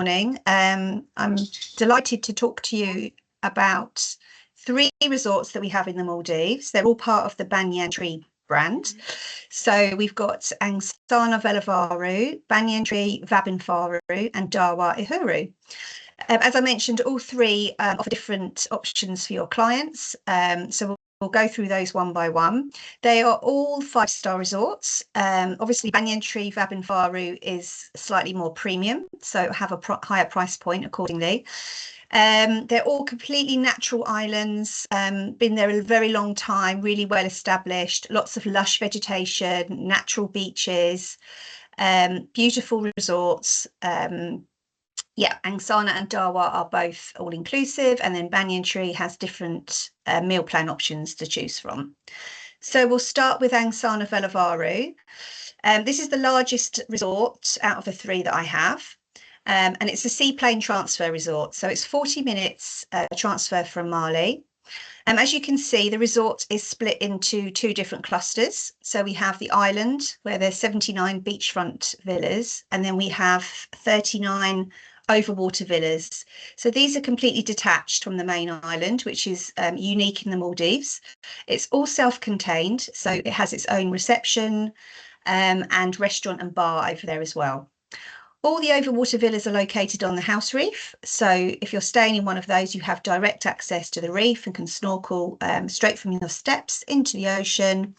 morning. I'm delighted to talk to you about 3 resorts that we have in the Maldives. They're all part of the Banyan Tree brand. So we've got Angsana, Velavaru, Banyan Tree, Vabbinfaru and Dhawa Ihuru. As I mentioned, all 3 offer different options for your clients. So we'll go through those one by one. They are all 5-star resorts. Obviously, Banyan Tree Vabbinfaru is slightly more premium, so have a higher price point accordingly. They're all completely natural islands, been there a very long time, really well established, lots of lush vegetation, natural beaches, beautiful resorts. Yeah, Angsana and Dhawa are both all-inclusive, and then Banyan Tree has different meal plan options to choose from. So we'll start with Angsana Velavaru. This is the largest resort out of the 3 that I have, and it's a seaplane transfer resort. So it's 40 minutes transfer from Mali. As you can see, the resort is split into 2 different clusters. So we have the island where there's 79 beachfront villas, and then we have 39 overwater villas. So these are completely detached from the main island, which is unique in the Maldives. It's all self-contained, so it has its own reception and restaurant and bar over there as well. All the overwater villas are located on the house reef. So if you're staying in one of those, you have direct access to the reef and can snorkel straight from your steps into the ocean.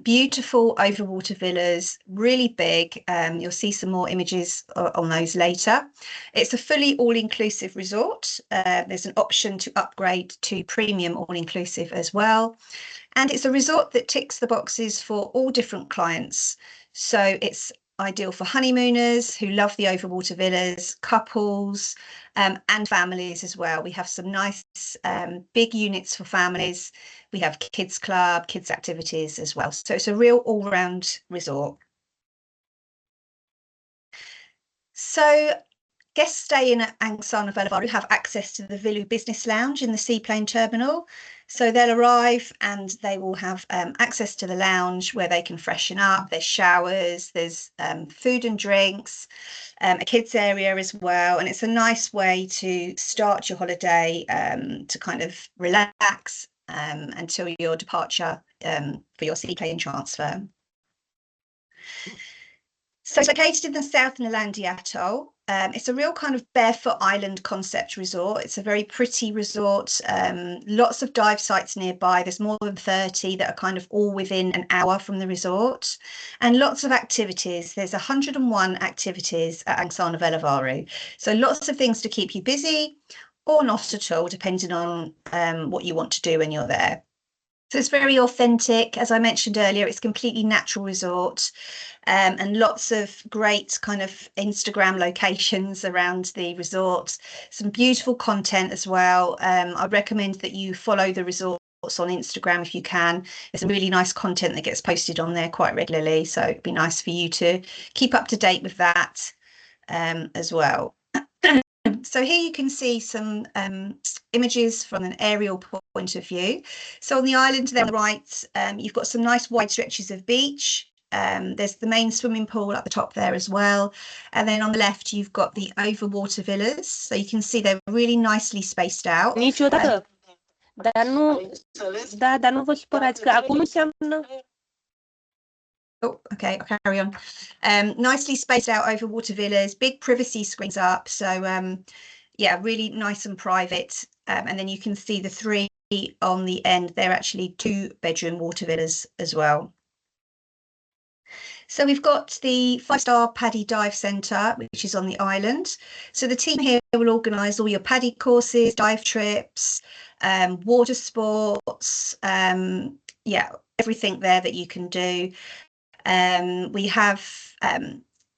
Beautiful overwater villas, really big. You'll see some more images on those later. It's a fully all-inclusive resort. There's an option to upgrade to premium all-inclusive as well. And it's a resort that ticks the boxes for all different clients. So it's ideal for honeymooners who love the overwater villas, couples, and families as well. We have some nice big units for families. We have kids club, kids activities as well. So it's a real all-round resort. So guests staying at Angsana Velavaru have access to the Vilu Business Lounge in the seaplane terminal. So they'll arrive and they will have access to the lounge where they can freshen up. There's showers, there's food and drinks, a kids area as well. And it's a nice way to start your holiday to kind of relax until your departure for your seaplane transfer. So it's located in the South Nalandi Atoll. It's a real kind of barefoot island concept resort. It's a very pretty resort. Lots of dive sites nearby. There's more than 30 that are kind of all within an hour from the resort, and lots of activities. There's 101 activities at Angsana Velavaru. So lots of things to keep you busy, or not at all, depending on what you want to do when you're there. So it's very authentic. As I mentioned earlier, it's a completely natural resort, and lots of great kind of Instagram locations around the resort. Some beautiful content as well. I recommend that you follow the resorts on Instagram if you can. There's some really nice content that gets posted on there quite regularly. So it'd be nice for you to keep up to date with that as well. So here you can see some images from an aerial point of view. So on the island there on the right, you've got some nice wide stretches of beach. There's the main swimming pool at the top there as well. And then on the left, you've got the overwater villas. So you can see they're really nicely spaced out. Oh, okay, I'll carry on. Nicely spaced out overwater villas, big privacy screens up. So yeah, really nice and private. And then you can see the 3 on the end. They're actually 2-bedroom water villas as well. So we've got the 5-star Paddy Dive Centre, which is on the island. So the team here will organise all your paddy courses, dive trips, water sports, yeah, everything there that you can do. We have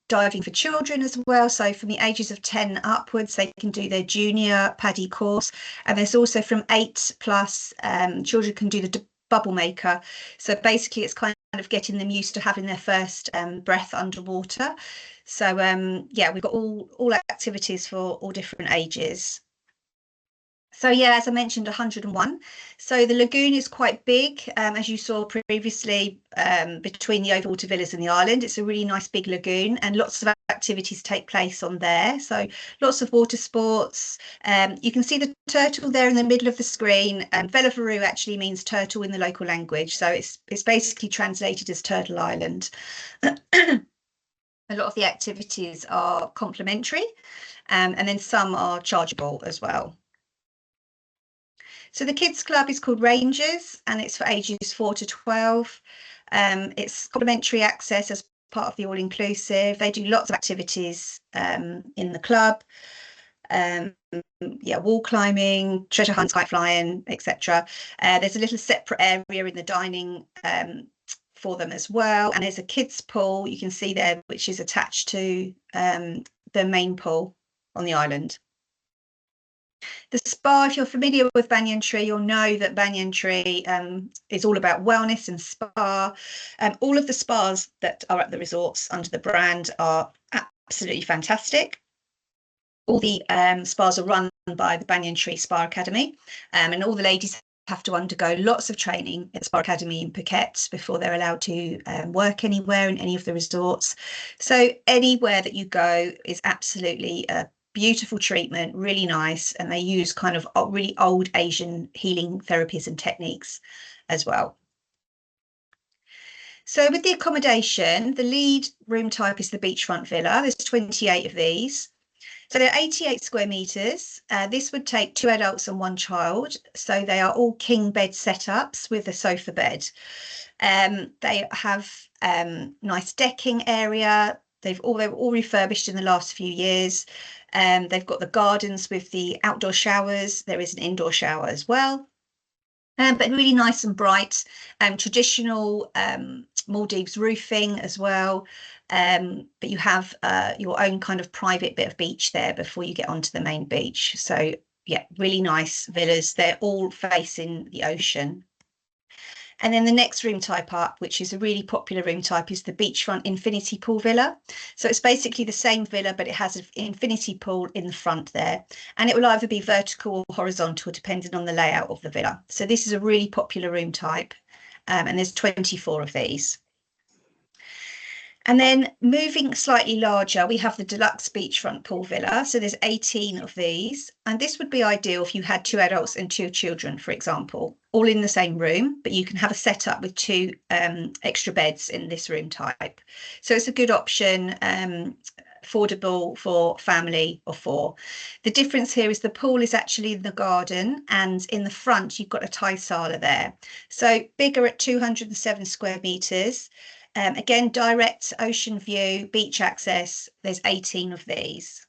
diving for children as well. So from the ages of 10 upwards, they can do their junior paddy course. And there's also from 8 plus, children can do the bubble maker. So basically it's kind of getting them used to having their first breath underwater. So yeah, we've got all activities for all different ages. So yeah, as I mentioned, 101. So the lagoon is quite big, as you saw previously, between the overwater villas and the island. It's a really nice big lagoon, and lots of activities take place on there. So lots of water sports. You can see the turtle there in the middle of the screen. Velavaru actually means turtle in the local language, so it's basically translated as Turtle Island. A lot of the activities are complimentary, and then some are chargeable as well. So the kids club is called Rangers, and it's for ages 4 to 12. It's complimentary access as part of the all-inclusive. They do lots of activities in the club. Yeah, wall climbing, treasure hunts, kite flying, etc. There's a little separate area in the dining for them as well, and there's a kids pool you can see there, which is attached to the main pool on the island. The spa, if you're familiar with Banyan Tree, you'll know that Banyan Tree is all about wellness and spa. All of the spas that are at the resorts under the brand are absolutely fantastic. All the spas are run by the Banyan Tree Spa Academy, and all the ladies have to undergo lots of training at Spa Academy in Phuket before they're allowed to work anywhere in any of the resorts. So anywhere that you go is absolutely a beautiful treatment, really nice, and they use kind of really old Asian healing therapies and techniques as well. So with the accommodation, the lead room type is the beachfront villa. There's 28 of these. So they're 88 square metres. This would take 2 adults and 1 child. So they are all king bed setups with a sofa bed. They have nice decking area. They were all refurbished in the last few years. They've got the gardens with the outdoor showers. There is an indoor shower as well. But really nice and bright, traditional Maldives roofing as well. But you have your own kind of private bit of beach there before you get onto the main beach. So yeah, really nice villas. They're all facing the ocean. And then the next room type up, which is a really popular room type, is the beachfront infinity pool villa. So it's basically the same villa, but it has an infinity pool in the front there. And it will either be vertical or horizontal, depending on the layout of the villa. So this is a really popular room type, and there's 24 of these. And then moving slightly larger, we have the deluxe beachfront pool villa. So there's 18 of these. And this would be ideal if you had 2 adults and 2 children, for example, all in the same room, but you can have a setup with 2 extra beds in this room type. So it's a good option, affordable for family of 4. The difference here is the pool is actually in the garden, and in the front, you've got a Thai sala there. So bigger at 207 square metres. Again, direct ocean view, beach access, there's 18 of these.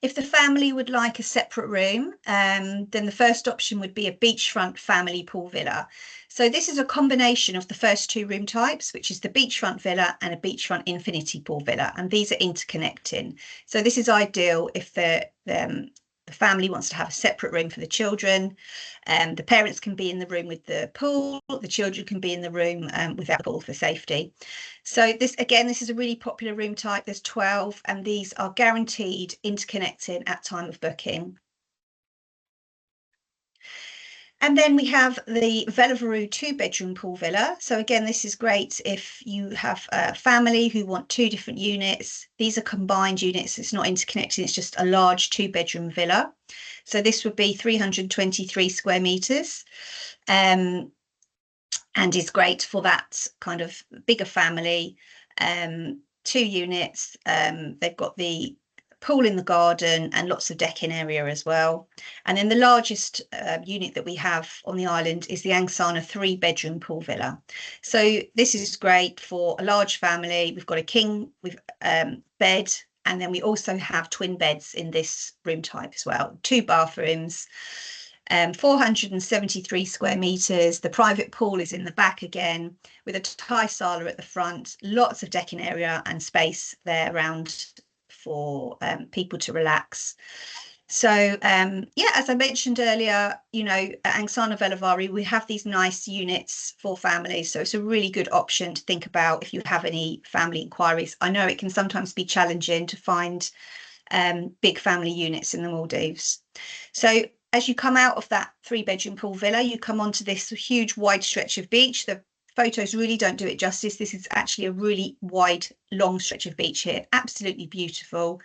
If the family would like a separate room, then the first option would be a beachfront family pool villa. So this is a combination of the first 2 room types, which is the beachfront villa and a beachfront infinity pool villa, and these are interconnecting. So this is ideal if the family wants to have a separate room for the children. The parents can be in the room with the pool, the children can be in the room without the pool for safety. So this is a really popular room type. There's 12, and these are guaranteed interconnecting at time of booking. And then we have the Velavaru 2-bedroom pool villa. So again, this is great if you have a family who want 2 different units. These are combined units. It's not interconnected. It's just a large 2-bedroom villa. So this would be 323 square metres, and is great for that kind of bigger family. 2 units. They've got the pool in the garden and lots of decking area as well. And then the largest unit that we have on the island is the Angsana 3-bedroom pool villa. So this is great for a large family. We've got a king with bed, and then we also have twin beds in this room type as well. 2 bathrooms, 473 square metres. The private pool is in the back again, with a Thai sala at the front, lots of decking area and space there around for people to relax. So yeah, as I mentioned earlier, you know, at Angsana Velavaru, we have these nice units for families. So it's a really good option to think about if you have any family inquiries. I know it can sometimes be challenging to find big family units in the Maldives. So as you come out of that 3-bedroom pool villa, you come onto this huge wide stretch of beach. The photos really don't do it justice. This is actually a really wide, long stretch of beach here. Absolutely beautiful.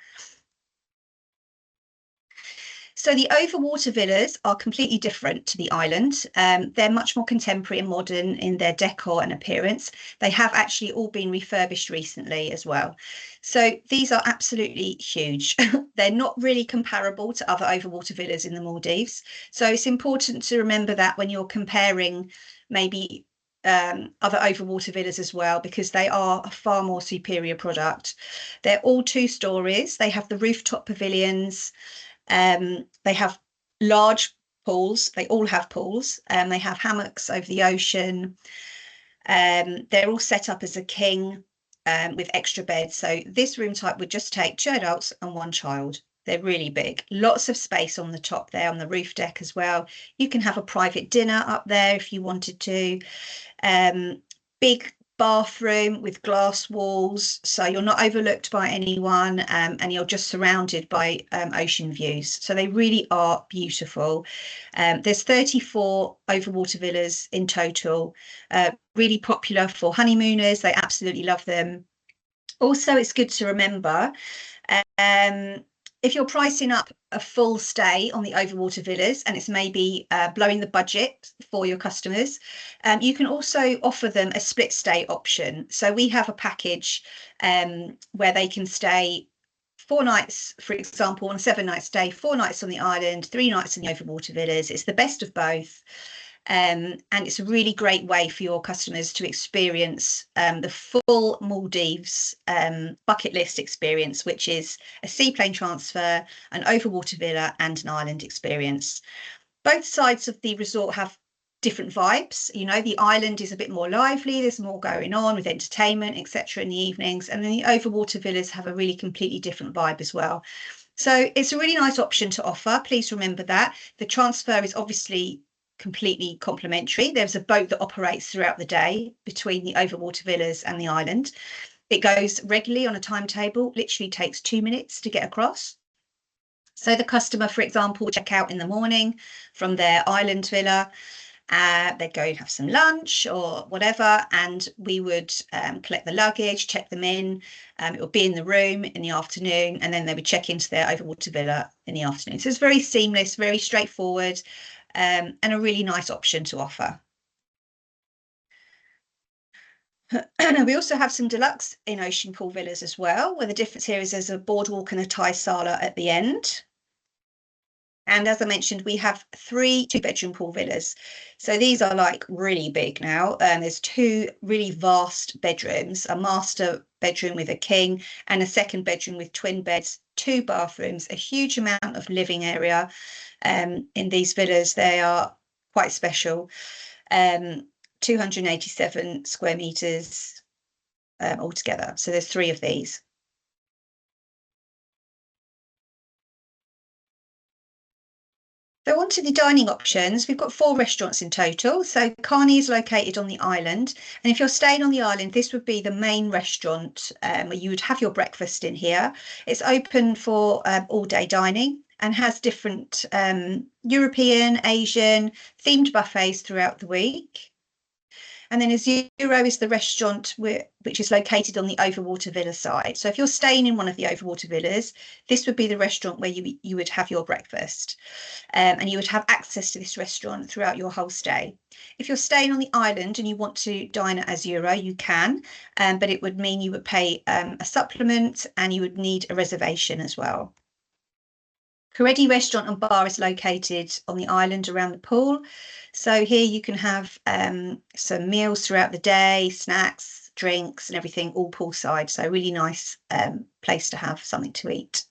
So the overwater villas are completely different to the island. They're much more contemporary and modern in their decor and appearance. They have actually all been refurbished recently as well. So these are absolutely huge. They're not really comparable to other overwater villas in the Maldives. So it's important to remember that when you're comparing maybe other overwater villas as well, because they are a far more superior product. They're all 2 stories. They have the rooftop pavilions. They have large pools. They all have pools. They have hammocks over the ocean. They're all set up as a king with extra beds. So this room type would just take 2 adults and 1 child. They're really big. Lots of space on the top there on the roof deck as well. You can have a private dinner up there if you wanted to. Big bathroom with glass walls, so you're not overlooked by anyone, and you're just surrounded by ocean views. So they really are beautiful. There's 34 overwater villas in total, really popular for honeymooners. They absolutely love them. Also, it's good to remember, if you're pricing up a full stay on the overwater villas and it's maybe blowing the budget for your customers, you can also offer them a split stay option. So we have a package where they can stay 4 nights, for example, on a 7-night stay, 4 nights on the island, 3 nights in the overwater villas. It's the best of both. And it's a really great way for your customers to experience the full Maldives bucket list experience, which is a seaplane transfer, an overwater villa and an island experience. Both sides of the resort have different vibes. You know, the island is a bit more lively, there's more going on with entertainment, etc. in the evenings, and then the overwater villas have a really completely different vibe as well. So it's a really nice option to offer. Please remember that. The transfer is obviously completely complimentary. There's a boat that operates throughout the day between the overwater villas and the island. It goes regularly on a timetable, literally takes 2 minutes to get across. So the customer, for example, would check out in the morning from their island villa. They'd go and have some lunch or whatever, and we would collect the luggage, check them in. It would be in the room in the afternoon, and then they would check into their overwater villa in the afternoon. So it's very seamless, very straightforward, and a really nice option to offer. We also have some deluxe in ocean pool villas as well, where the difference here is there's a boardwalk and a Thai sala at the end. And as I mentioned, we have 3 2-bedroom pool villas. So these are like really big now. There's 2 really vast bedrooms, a master bedroom with a king and a second bedroom with twin beds, 2 bathrooms, a huge amount of living area. In these villas, they are quite special. 287 square meters altogether. So there's 3 of these. So on to the dining options. We've got 4 restaurants in total. So Carney is located on the island. And if you're staying on the island, this would be the main restaurant where you would have your breakfast in here. It's open for all day dining and has different European, Asian themed buffets throughout the week. And then Ihuru is the restaurant which is located on the overwater villa side. So if you're staying in one of the overwater villas, this would be the restaurant where you would have your breakfast. And you would have access to this restaurant throughout your whole stay. If you're staying on the island and you want to dine at Ihuru, you can, but it would mean you would pay a supplement and you would need a reservation as well. Karedi restaurant and bar is located on the island around the pool. So here you can have some meals throughout the day, snacks, drinks and everything all poolside. So really nice place to have something to eat.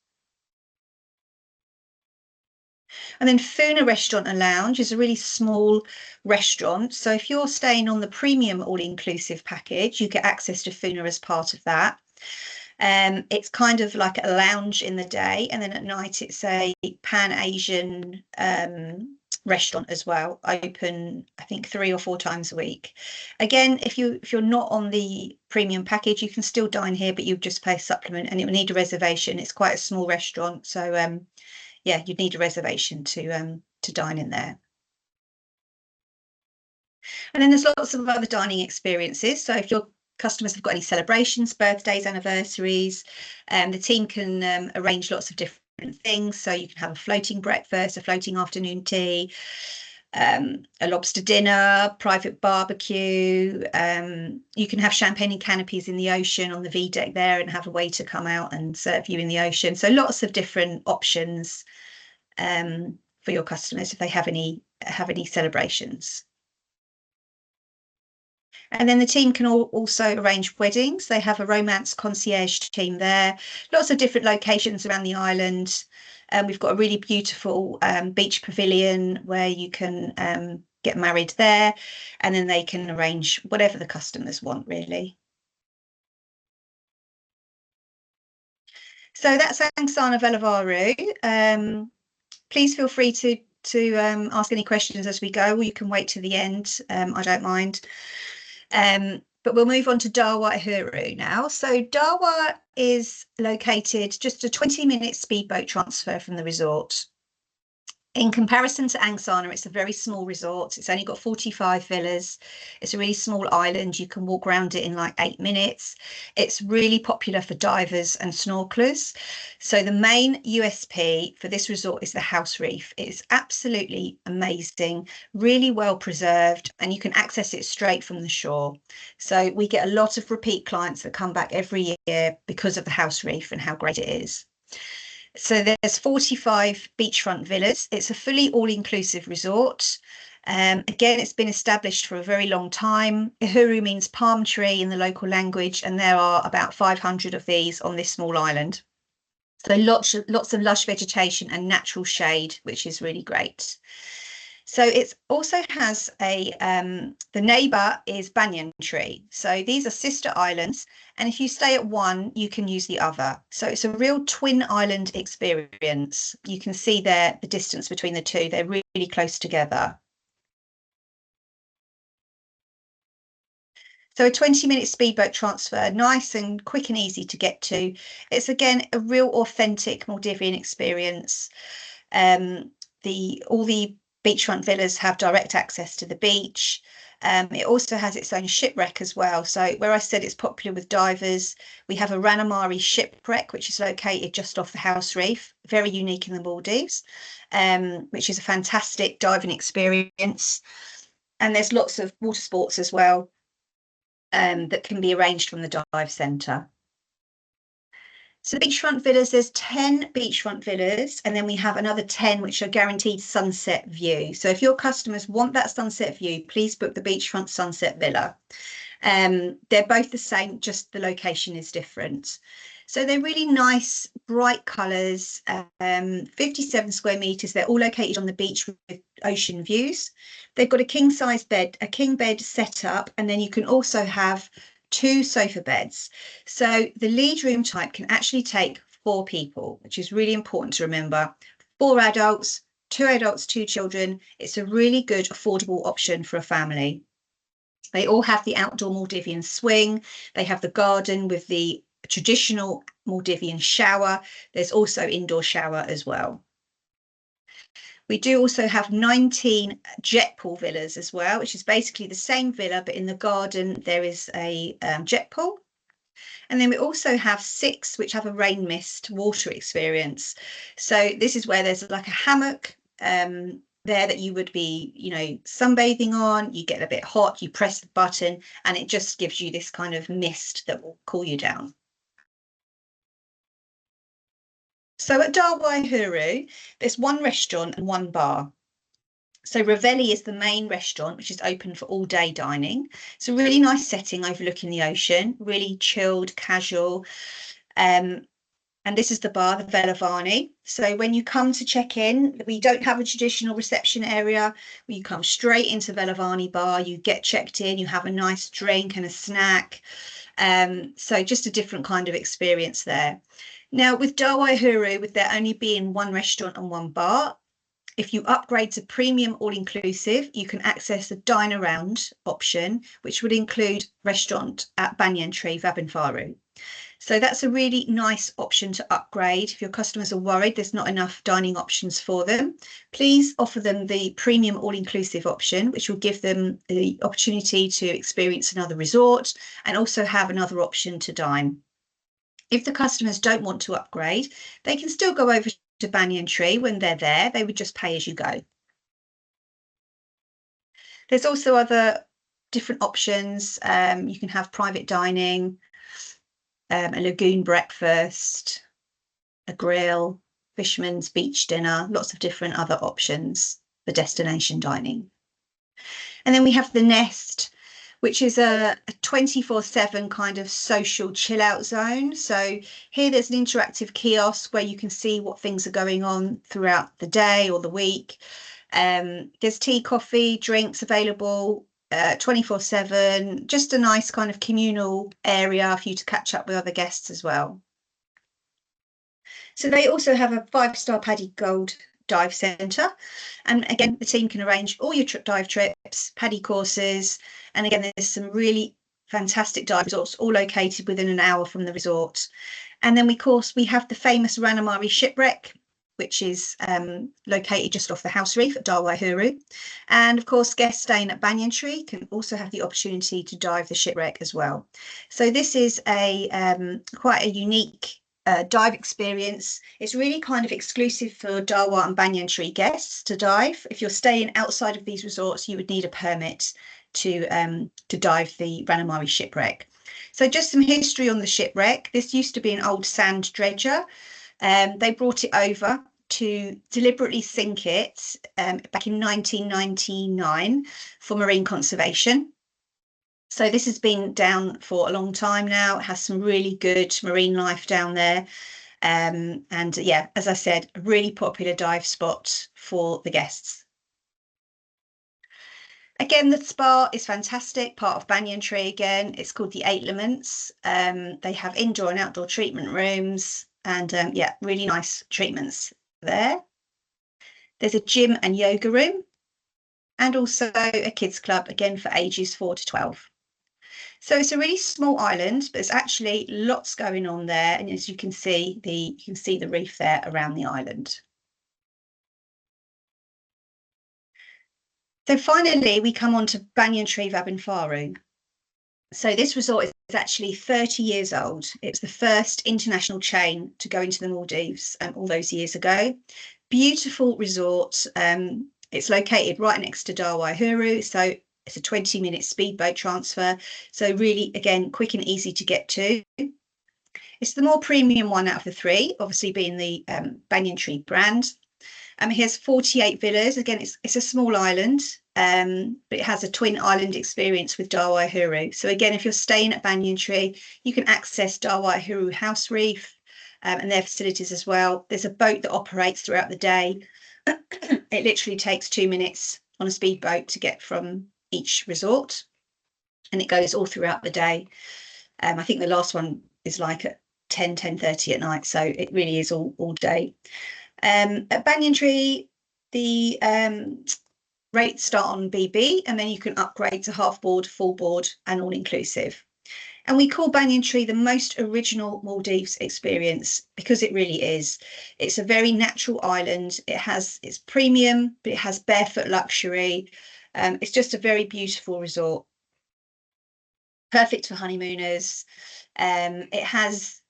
And then Funa Restaurant and Lounge is a really small restaurant. So if you're staying on the premium all-inclusive package, you get access to Funa as part of that. It's kind of like a lounge in the day, and then at night it's a Pan-Asian restaurant as well, open I think 3 or 4 times a week. Again, if you're not on the premium package, you can still dine here, but you just pay a supplement and it will need a reservation. It's quite a small restaurant, so yeah, you'd need a reservation to dine in there. And then there's lots of other dining experiences. So if your customers have got any celebrations, birthdays, anniversaries, the team can arrange lots of different things. So you can have a floating breakfast, a floating afternoon tea, a lobster dinner, private barbecue. You can have champagne and canopies in the ocean on the V deck there and have a waiter come out and serve you in the ocean. So lots of different options for your customers if they have any celebrations. And then the team can also arrange weddings. They have a romance concierge team there, lots of different locations around the island. We've got a really beautiful beach pavilion where you can get married there, and then they can arrange whatever the customers want, really. So that's Angsana Velavaru. Please feel free to ask any questions as we go, or you can wait to the end. I don't mind. But we'll move on to Dhawa Ihuru now. So Dhawa is located just a 20-minute speedboat transfer from the resort. In comparison to Angsana, it's a very small resort. It's only got 45 villas. It's a really small island. You can walk around it in like 8 minutes. It's really popular for divers and snorkelers. So the main USP for this resort is the house reef. It's absolutely amazing, really well preserved, and you can access it straight from the shore. So we get a lot of repeat clients that come back every year because of the house reef and how great it is. So there's 45 beachfront villas. It's a fully all-inclusive resort. Again, it's been established for a very long time. Ihuru means palm tree in the local language, and there are about 500 of these on this small island. So lots of lush vegetation and natural shade, which is really great. So it also has the neighbour is Banyan tree. So these are sister islands, and if you stay at one, you can use the other. So it's a real twin island experience. You can see there the distance between the two. They're really close together. So a 20-minute speedboat transfer, nice and quick and easy to get to. It's again a real authentic Maldivian experience. All the beachfront villas have direct access to the beach. It also has its own shipwreck as well. So where I said it's popular with divers, we have a Ranamari shipwreck, which is located just off the house reef, very unique in the Maldives, which is a fantastic diving experience. And there's lots of water sports as well that can be arranged from the dive centre. So the beachfront villas, there's 10 beachfront villas, and then we have another 10 which are guaranteed sunset view. So if your customers want that sunset view, please book the beachfront sunset villa. They're both the same, just the location is different. So they're really nice, bright colours, 57 square metres. They're all located on the beach with ocean views. They've got a king-size bed, a king bed set up, and then you can also have 2 sofa beds. So the lead room type can actually take 4 people, which is really important to remember. 4 adults, 2 adults, 2 children. It's a really good, affordable option for a family. They all have the outdoor Maldivian swing. They have the garden with the traditional Maldivian shower. There's also indoor shower as well. We do also have 19 jet pool villas as well, which is basically the same villa, but in the garden there is a jet pool. And then we also have 6 which have a rain mist water experience. So this is where there's like a hammock there that you would be, sunbathing on. You get a bit hot, you press the button, and it just gives you this kind of mist that will cool you down. So at Dhawa Ihuru, there's 1 restaurant and 1 bar. So Ravelli is the main restaurant, which is open for all day dining. It's a really nice setting overlooking the ocean, really chilled, casual. And this is the bar, the Velavaru. So when you come to check in, we don't have a traditional reception area. You come straight into Velavaru bar, you get checked in, you have a nice drink and a snack. So just a different kind of experience there. Now with Dhawa Ihuru, with there only being 1 restaurant and 1 bar, If you upgrade to premium all-inclusive, you can access the dine around option, which would include restaurant at Banyan, Vabbinfaru. So that's a really nice option to upgrade. If your customers are worried there's not enough dining options for them, please offer them the premium all-inclusive option, which will give them the opportunity to experience another resort and also have another option to dine. If the customers don't want to upgrade, they can still go over to Banyan Tree when they're there. They would just pay as you go. There's also other different options. You can have private dining, a lagoon breakfast, a grill, fisherman's beach dinner, lots of different other options for destination dining. And then we have the Nest, which is a 24/7 kind of social chill out zone. So here there's an interactive kiosk where you can see what things are going on throughout the day or the week. There's tea, coffee, drinks available 24/7, just a nice kind of communal area for you to catch up with other guests as well. So they also have a 5-star PADI Gold dive centre, and again the team can arrange all your dive trips, PADI courses, and again there's some really fantastic dive resorts all located within an hour from the resort. And then of course we have the famous Ranamari shipwreck, which is located just off the house reef at Dhawa Ihuru. And of course, guests staying at Banyan Tree can also have the opportunity to dive the shipwreck as well. So this is a quite a unique dive experience. It's really kind of exclusive for Dhawa and Banyan Tree guests to dive. If you're staying outside of these resorts, you would need a permit to dive the Ranamari shipwreck. So just some history on the shipwreck. This used to be an old sand dredger. They brought it over to deliberately sink it back in 1999 for marine conservation. So this has been down for a long time now. It has some really good marine life down there. And yeah, as I said, a really popular dive spot for the guests. Again, the spa is fantastic, part of Banyan Tree again. It's called the 8 Elements. They have indoor and outdoor treatment rooms and yeah, really nice treatments there. There's a gym and yoga room and also a kids club, again for ages 4 to 12. So it's a really small island, but there's actually lots going on there. And as you can see the reef there around the island. So finally, we come on to Banyan Tree Vabbinfaru. So this resort is actually 30 years old. It was the first international chain to go into the Maldives all those years ago. Beautiful resort. It's located right next to Dhawa Ihuru, so it's a 20-minute speedboat transfer. So really, again, quick and easy to get to. It's the more premium one out of the three, obviously being the Banyan Tree brand. It has 48 villas. Again, it's a small island, but it has a twin island experience with Dhawa Ihuru. So again, if you're staying at Banyan Tree, you can access Dhawa Ihuru House Reef and their facilities as well. There's a boat that operates throughout the day. It literally takes 2 minutes on a speedboat to get from each resort, and it goes all throughout the day. I think the last one is like at 10:30 at night, so it really is all day. At Banyan Tree, the rates start on BB, and then you can upgrade to half board, full board, and all inclusive. And we call Banyan Tree the most original Maldives experience because it really is. It's a very natural island. It's premium, but it has barefoot luxury. It's just a very beautiful resort. Perfect for honeymooners. It has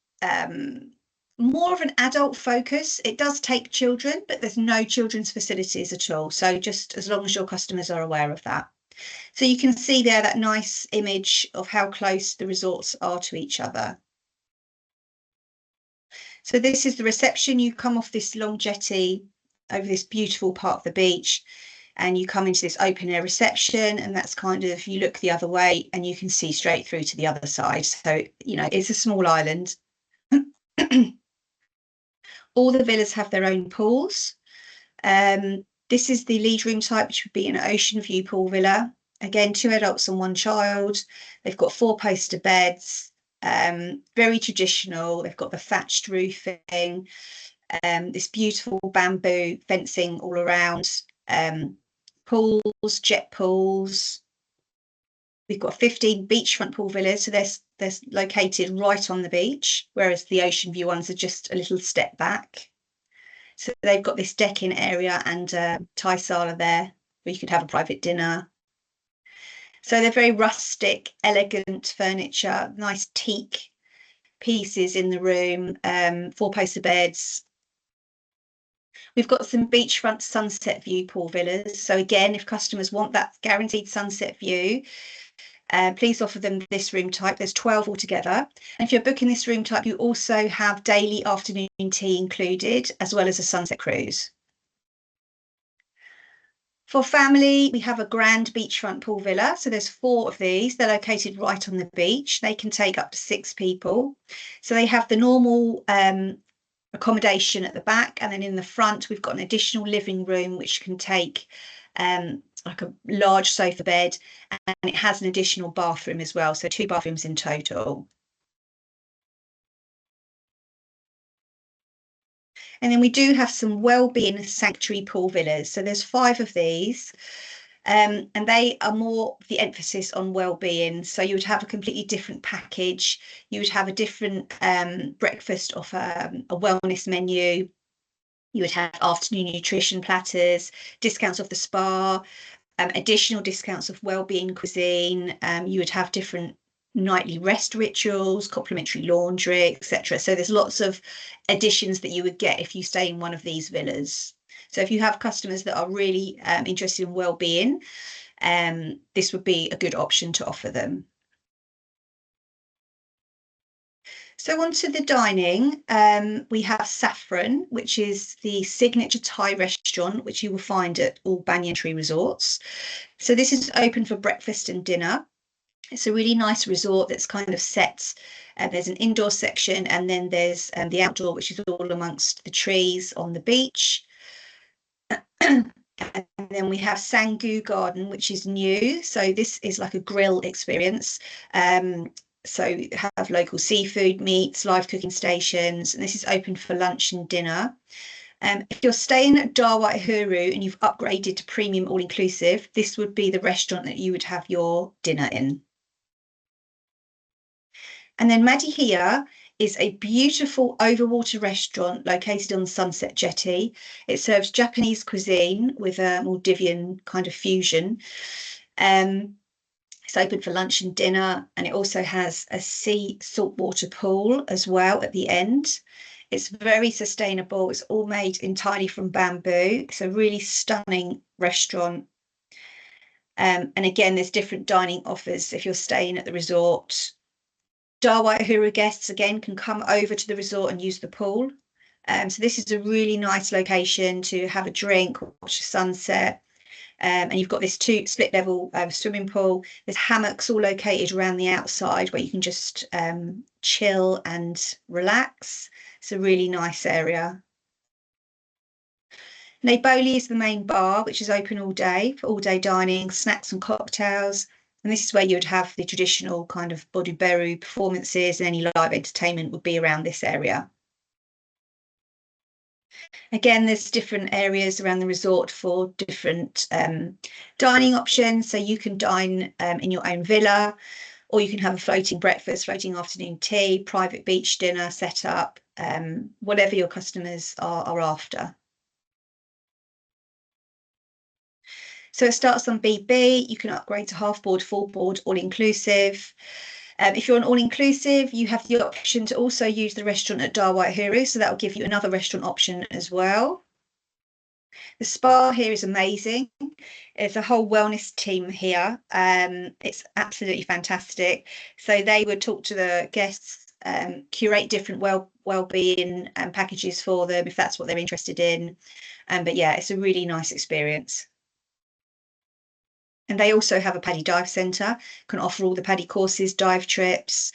more of an adult focus. It does take children, but there's no children's facilities at all. So just as long as your customers are aware of that. So you can see there that nice image of how close the resorts are to each other. So this is the reception. You come off this long jetty over this beautiful part of the beach, and you come into this open air reception, and that's kind of, you look the other way and you can see straight through to the other side. So, you know, it's a small island. All the villas have their own pools. This is the lead room type, which would be an ocean view pool villa. Again, 2 adults and 1 child. They've got 4-poster beds, very traditional. They've got the thatched roofing. this beautiful bamboo fencing all around, pools, jet pools. We've got 15 beachfront pool villas, so they're located right on the beach, whereas the ocean view ones are just a little step back. So they've got this decking area and Thai sala there, where you could have a private dinner. So they're very rustic, elegant furniture, nice teak pieces in the room, 4-poster beds. We've got some beachfront sunset view pool villas. So again, if customers want that guaranteed sunset view, please offer them this room type. There's 12 altogether. And if you're booking this room type, you also have daily afternoon tea included, as well as a sunset cruise. For family, we have a grand beachfront pool villa. So there's 4 of these. They're located right on the beach. They can take up to 6 people. So they have the normal accommodation at the back, and then in the front we've got an additional living room which can take like a large sofa bed, and it has an additional bathroom as well, so 2 bathrooms in total. And then we do have some wellbeing sanctuary pool villas, so there's 5 of these, and they are more the emphasis on well-being. So you would have a completely different package. You would have a different breakfast off a wellness menu. You would have afternoon nutrition platters, discounts off the spa, additional discounts of wellbeing cuisine. You would have different nightly rest rituals, complimentary laundry, etc. So there's lots of additions that you would get if you stay in one of these villas. So if you have customers that are really interested in well-being, this would be a good option to offer them. So on to the dining, we have Saffron, which is the signature Thai restaurant, which you will find at all Banyan Tree resorts. So this is open for breakfast and dinner. It's a really nice resort that's kind of set. There's an indoor section, and then there's the outdoor, which is all amongst the trees on the beach. And then we have Sangu Garden, which is new. So this is like a grill experience. So you have local seafood, meats, live cooking stations, and this is open for lunch and dinner. If you're staying at Dhawa Ihuru and you've upgraded to premium all-inclusive, this would be the restaurant that you would have your dinner in. And then Madihia is a beautiful overwater restaurant located on the Sunset Jetty. It serves Japanese cuisine with a Maldivian kind of fusion. It's open for lunch and dinner, and it also has a sea saltwater pool as well at the end. It's very sustainable. It's all made entirely from bamboo. It's a really stunning restaurant. And again, there's different dining offers if you're staying at the resort. Dhawa Ihuru guests again can come over to the resort and use the pool. So this is a really nice location to have a drink, watch the sunset. And you've got this 2 split level swimming pool. There's hammocks all located around the outside where you can just chill and relax. It's a really nice area. Neboli is the main bar, which is open all day for all-day dining, snacks and cocktails. And this is where you would have the traditional kind of Boduberu performances, and any live entertainment would be around this area. Again, there's different areas around the resort for different dining options. So you can dine in your own villa, or you can have a floating breakfast, floating afternoon tea, private beach dinner set up, whatever your customers are after. So it starts on BB, you can upgrade to half board, full board, all inclusive. If you're on all inclusive, you have the option to also use the restaurant at Dhawa Ihuru, so that will give you another restaurant option as well. The spa here is amazing. There's a whole wellness team here. It's absolutely fantastic. So they would talk to the guests, curate different well-being packages for them if that's what they're interested in. But yeah, it's a really nice experience. And they also have a PADI dive centre, can offer all the PADI courses, dive trips.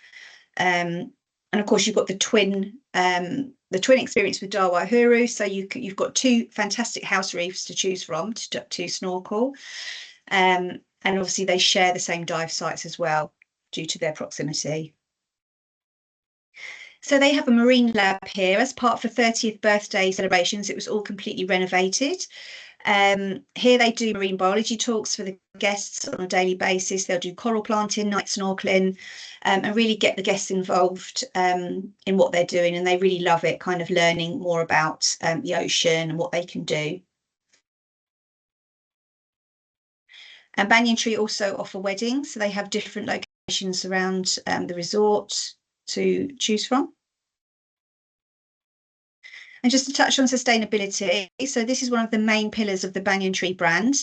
And of course, you've got the twin experience with Dhawa Ihuru. So you've got 2 fantastic house reefs to choose from to snorkel. And obviously they share the same dive sites as well due to their proximity. So they have a marine lab here as part of the 30th birthday celebrations. It was all completely renovated. Here they do marine biology talks for the guests on a daily basis. They'll do coral planting, night snorkeling, and really get the guests involved in what they're doing. And they really love it, kind of learning more about the ocean and what they can do. And Banyan Tree also offer weddings. So they have different locations around the resort to choose from. And just to touch on sustainability, so this is one of the main pillars of the Banyan Tree brand.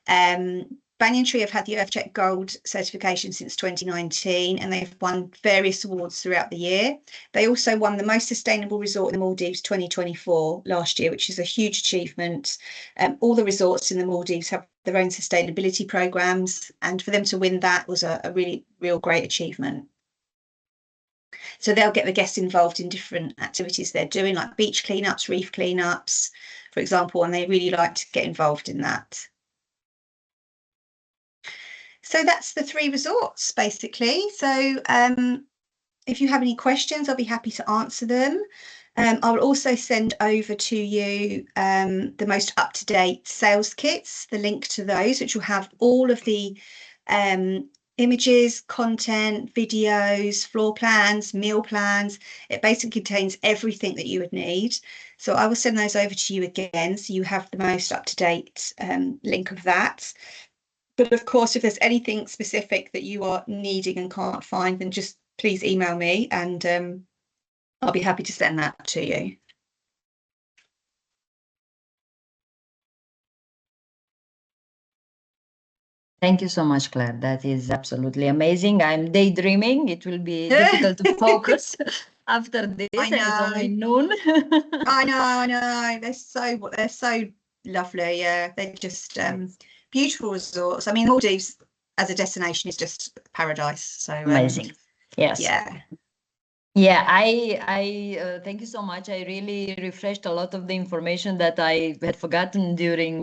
Banyan Tree have had the EarthCheck Gold certification since 2019, and they've won various awards throughout the year. They also won the Most Sustainable Resort in the Maldives 2024 last year, which is a huge achievement. All the resorts in the Maldives have their own sustainability programs, and for them to win that was a really, real great achievement. So they'll get the guests involved in different activities they're doing, like beach cleanups, reef cleanups, for example, and they really like to get involved in that. So that's the 3 resorts, basically. So if you have any questions, I'll be happy to answer them. I will also send over to you the most up-to-date sales kits, the link to those, which will have all of the images, content, videos, floor plans, meal plans. It basically contains everything that you would need. So I will send those over to you again, so you have the most up-to-date link of that. But of course, if there's anything specific that you are needing and can't find, then just please email me and I'll be happy to send that to you. Thank you so much, Claire. That is absolutely amazing. I'm daydreaming. It will be difficult to focus after this. I know. It's only noon. I know. They're so lovely. Yeah, they're just beautiful resorts. I mean, Maldives as a destination is just paradise. So amazing. Yes. Yeah. Yeah, I thank you so much. I really refreshed a lot of the information that I had forgotten during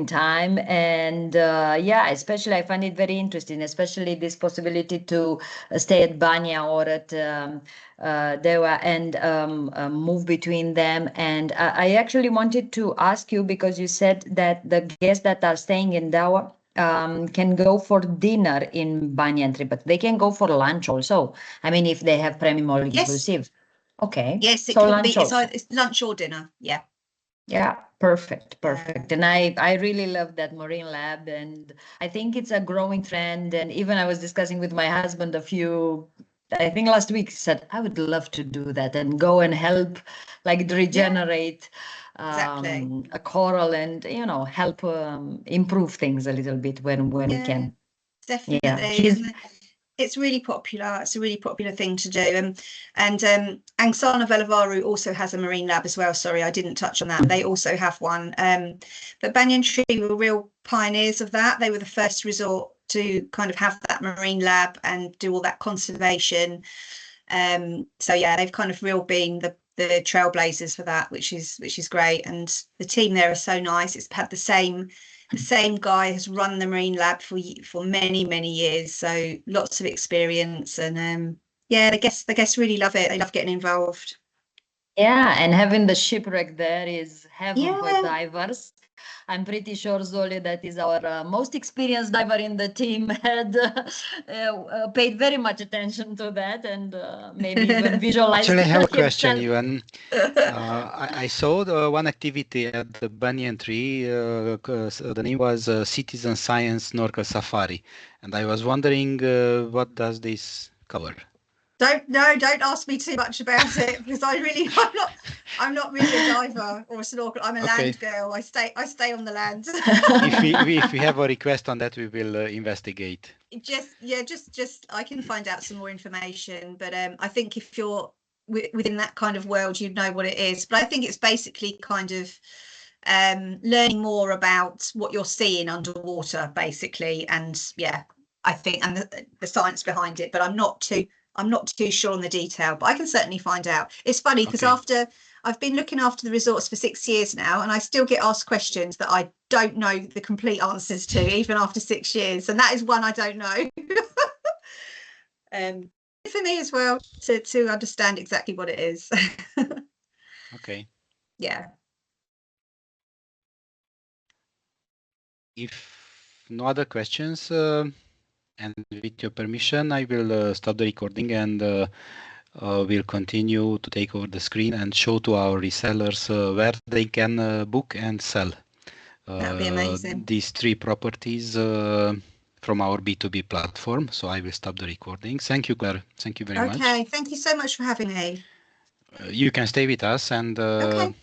time, and yeah, especially I find it very interesting, especially this possibility to stay at Banyan or at Dhawa and move between them. And I actually wanted to ask you, because you said that the guests that are staying in Dhawa can go for dinner in Banyan Tree, but they can go for lunch also. I mean, if they have premium all inclusive. Yes. Okay. Yes, it so can lunch be. also. It's lunch or dinner. Yeah. Yeah, perfect. And I really love that marine lab, and I think it's a growing trend. And even I was discussing with my husband I think last week, he said, I would love to do that and go and help like regenerate exactly. a coral and, help improve things a little bit when we can. Definitely. Yeah. It's really popular. It's a really popular thing to do. And Angsana Velavaru also has a marine lab as well. Sorry, I didn't touch on that. They also have one. But Banyan Tree were real pioneers of that. They were the first resort to kind of have that marine lab and do all that conservation. So yeah, they've kind of been the trailblazers for that, which is great. And the team there are so nice. It's had the same guy has run the marine lab for many years, so lots of experience. And yeah, the guests really love it. They love getting involved. Yeah, and having the shipwreck there is heaven for divers. I'm pretty sure Zoli, that is our most experienced diver in the team, had paid very much attention to that and maybe even visualized. Actually, I have a question, Ivan. I saw one activity at the Banyan Tree. The name was Citizen Science Snorkel Safari, and I was wondering what does this cover? Don't ask me too much about it, because I'm not really a diver or a snorkel. I'm a land girl. I stay on the land. if we have a request on that, we will investigate. Just I can find out some more information, but I think if you're within that kind of world, you'd know what it is. But I think it's basically kind of learning more about what you're seeing underwater, basically, and yeah, I think, and the science behind it. But I'm not too sure on the detail, but I can certainly find out. It's funny because I've been looking after the resorts for 6 years now, and I still get asked questions that I don't know the complete answers to, even after 6 years. And that is one I don't know. for me as well to understand exactly what it is. Okay. Yeah. If no other questions, and with your permission, I will stop the recording and we'll continue to take over the screen and show to our resellers where they can book and sell That'd be amazing. these 3 properties from our B2B platform. So I will stop the recording. Thank you, Claire. Thank you very much. Okay, thank you so much for having me. You can stay with us and Okay.